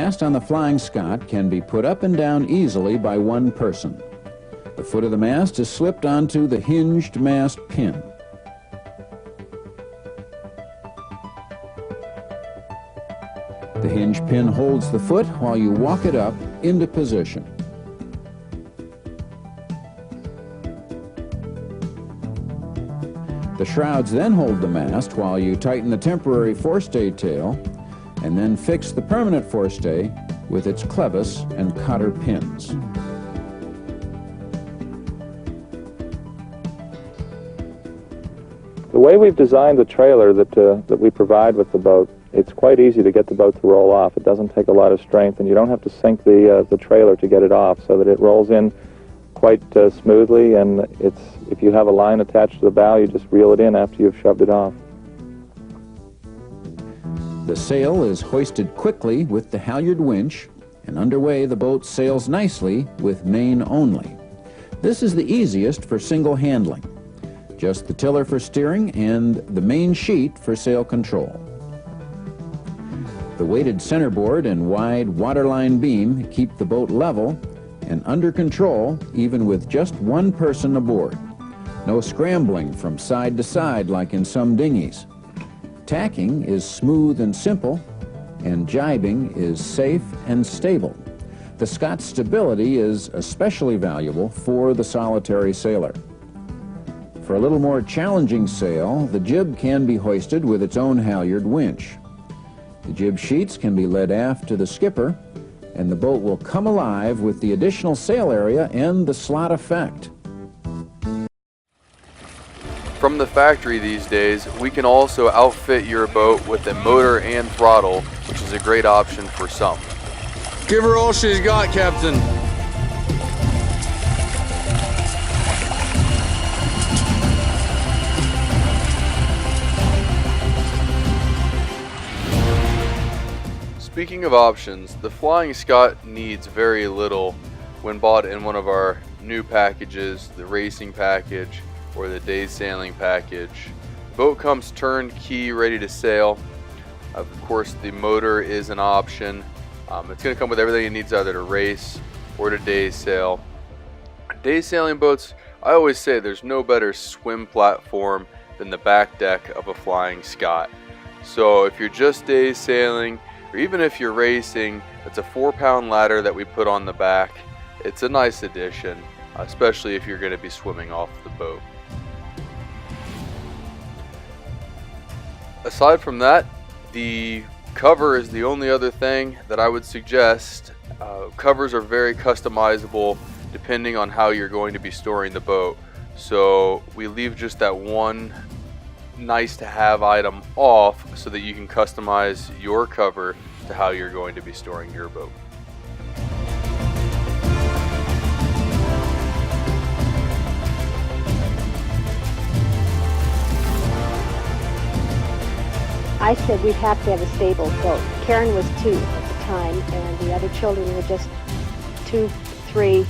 mast on the Flying Scot can be put up and down easily by one person. The foot of the mast is slipped onto the hinged mast pin. The hinge pin holds the foot while you walk it up into position. The shrouds then hold the mast while you tighten the temporary forestay tail and then fix the permanent forestay with its clevis and cotter pins. The way we've designed the trailer that we provide with the boat, it's quite easy to get the boat to roll off. It doesn't take a lot of strength, and you don't have to sink the trailer to get it off, so that it rolls in quite smoothly, and if you have a line attached to the bow, you just reel it in after you've shoved it off. The sail is hoisted quickly with the halyard winch, and underway the boat sails nicely with main only. This is the easiest for single handling. Just the tiller for steering and the main sheet for sail control. The weighted centerboard and wide waterline beam keep the boat level and under control even with just one person aboard. No scrambling from side to side like in some dinghies. Tacking is smooth and simple, and jibing is safe and stable. The Scot's stability is especially valuable for the solitary sailor. For a little more challenging sail, the jib can be hoisted with its own halyard winch. The jib sheets can be led aft to the skipper, and the boat will come alive with the additional sail area and the slot effect. From the factory these days, we can also outfit your boat with a motor and throttle, which is a great option for some. Give her all she's got, Captain. Speaking of options, the Flying Scot needs very little when bought in one of our new packages, the racing package or the day sailing package. The boat comes turnkey, ready to sail. Of course, the motor is an option. It's going to come with everything it needs either to race or to day sail. Day sailing boats, I always say there's no better swim platform than the back deck of a Flying Scot. So if you're just day sailing, or even if you're racing, it's a 4-pound ladder that we put on the back. It's a nice addition, especially if you're going to be swimming off the boat. Aside from that, the cover is the only other thing that I would suggest. Covers are very customizable depending on how you're going to be storing the boat. So we leave just that one nice to have item off so that you can customize your cover to how you're going to be storing your boat. I said we'd have to have a stable boat. Karen was 2 at the time, and the other children were just 2, 3,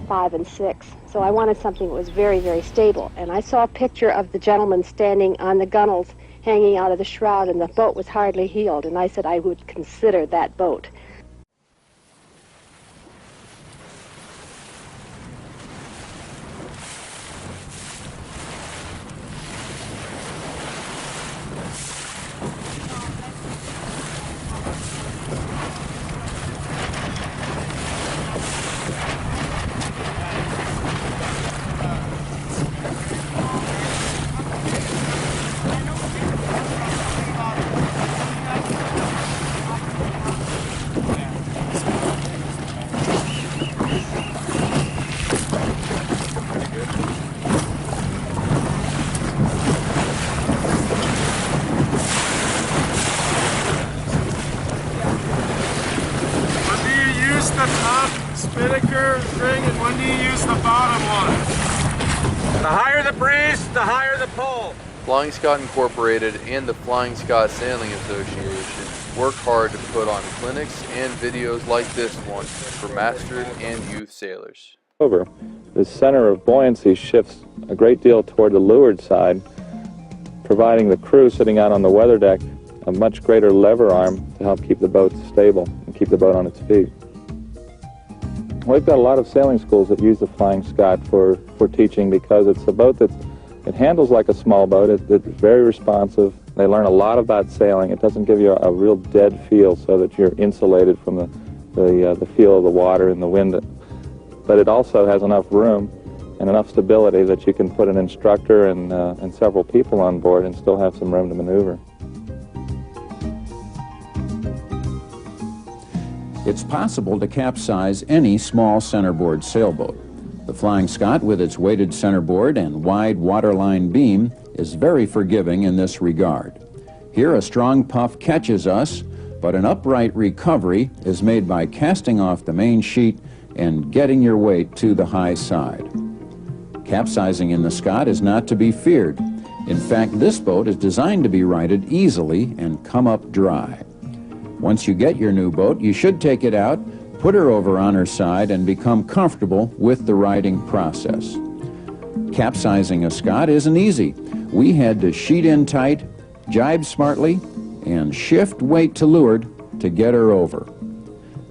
5, and 6. So I wanted something that was very, very stable. And I saw a picture of the gentleman standing on the gunnels hanging out of the shroud, and the boat was hardly heeled. And I said I would consider that boat. The top spinnaker ring, and when do you use the bottom one? The higher the breeze, the higher the pull. Flying Scot Incorporated and the Flying Scot Sailing Association work hard to put on clinics and videos like this one for master and youth sailors. The center of buoyancy shifts a great deal toward the leeward side, providing the crew sitting out on the weather deck a much greater lever arm to help keep the boat stable and keep the boat on its feet. We've got a lot of sailing schools that use the Flying Scot for teaching because it's a boat it handles like a small boat. It's very responsive. They learn a lot about sailing. It doesn't give you a real dead feel so that you're insulated from the feel of the water and the wind. But it also has enough room and enough stability that you can put an instructor and several people on board and still have some room to maneuver. It's possible to capsize any small centerboard sailboat. The Flying Scot, with its weighted centerboard and wide waterline beam, is very forgiving in this regard. Here a strong puff catches us, but an upright recovery is made by casting off the main sheet and getting your weight to the high side. Capsizing in the Scot is not to be feared. In fact, this boat is designed to be righted easily and come up dry. Once you get your new boat, you should take it out, put her over on her side, and become comfortable with the righting process. Capsizing a Scot isn't easy. We had to sheet in tight, jibe smartly, and shift weight to leeward to get her over.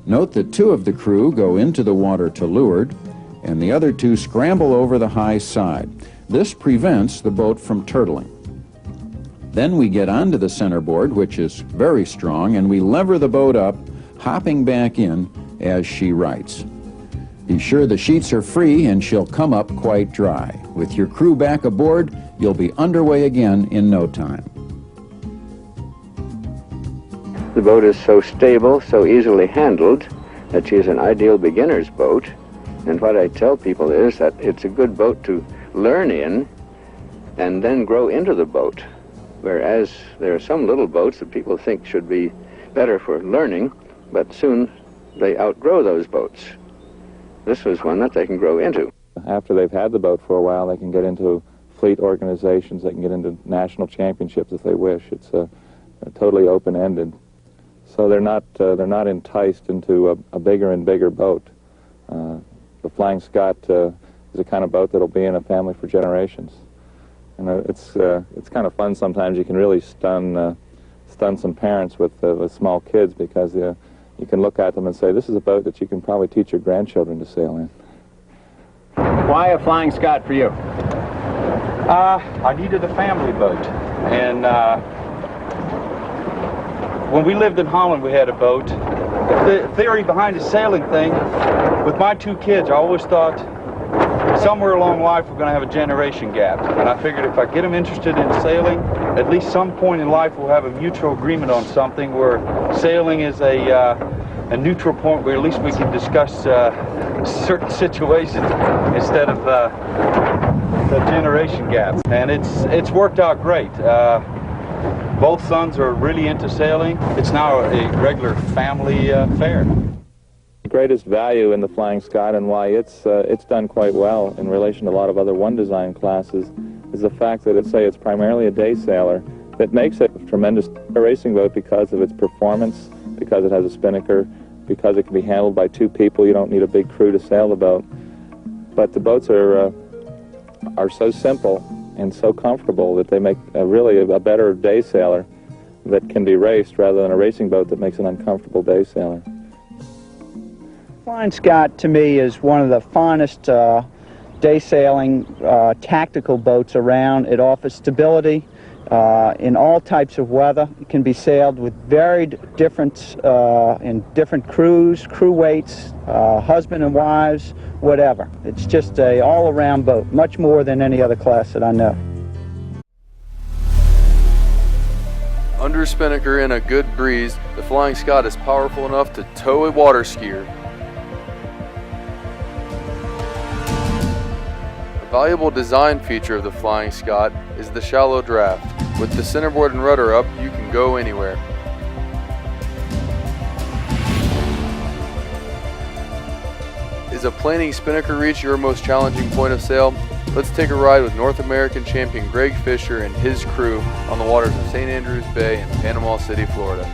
Note that 2 of the crew go into the water to leeward, and the other 2 scramble over the high side. This prevents the boat from turtling. Then we get onto the centerboard, which is very strong, and we lever the boat up, hopping back in as she rights. Be sure the sheets are free and she'll come up quite dry. With your crew back aboard, you'll be underway again in no time. The boat is so stable, so easily handled, that she is an ideal beginner's boat. And what I tell people is that it's a good boat to learn in and then grow into the boat. Whereas there are some little boats that people think should be better for learning, but soon they outgrow those boats. This was one that they can grow into. After they've had the boat for a while, they can get into fleet organizations, they can get into national championships if they wish. It's totally open-ended. So they're not enticed into a bigger and bigger boat. The Flying Scot is the kind of boat that'll be in a family for generations. And it's kind of fun sometimes. You can really stun some parents with small kids because you can look at them and say, this is a boat that you can probably teach your grandchildren to sail in. Why a Flying Scot for you? I needed a family boat. And when we lived in Holland, we had a boat. The theory behind the sailing thing, with my 2 kids, I always thought somewhere along life we're going to have a generation gap. And I figured if I get them interested in sailing, at least some point in life we'll have a mutual agreement on something where sailing is a neutral point where at least we can discuss certain situations instead of the generation gap. And it's worked out great. Both sons are really into sailing. It's now a regular family affair. The greatest value in the Flying Scot and why it's done quite well in relation to a lot of other one design classes is the fact that it's primarily a day sailor that makes it a tremendous racing boat because of its performance, because it has a spinnaker, because it can be handled by 2 people. You don't need a big crew to sail the boat. But the boats are so simple and so comfortable that they make really a better day sailor that can be raced rather than a racing boat that makes an uncomfortable day sailor. Flying Scot to me is one of the finest day sailing tactical boats around. It offers stability in all types of weather. It can be sailed with varied different crews, crew weights, husband and wives, whatever. It's just a all-around boat, much more than any other class that I know. Under spinnaker in a good breeze, the Flying Scot is powerful enough to tow a water skier. A valuable design feature of the Flying Scot is the shallow draft. With the centerboard and rudder up, you can go anywhere. Is a planing spinnaker reach your most challenging point of sail? Let's take a ride with North American champion Greg Fisher and his crew on the waters of St. Andrews Bay in Panama City, Florida.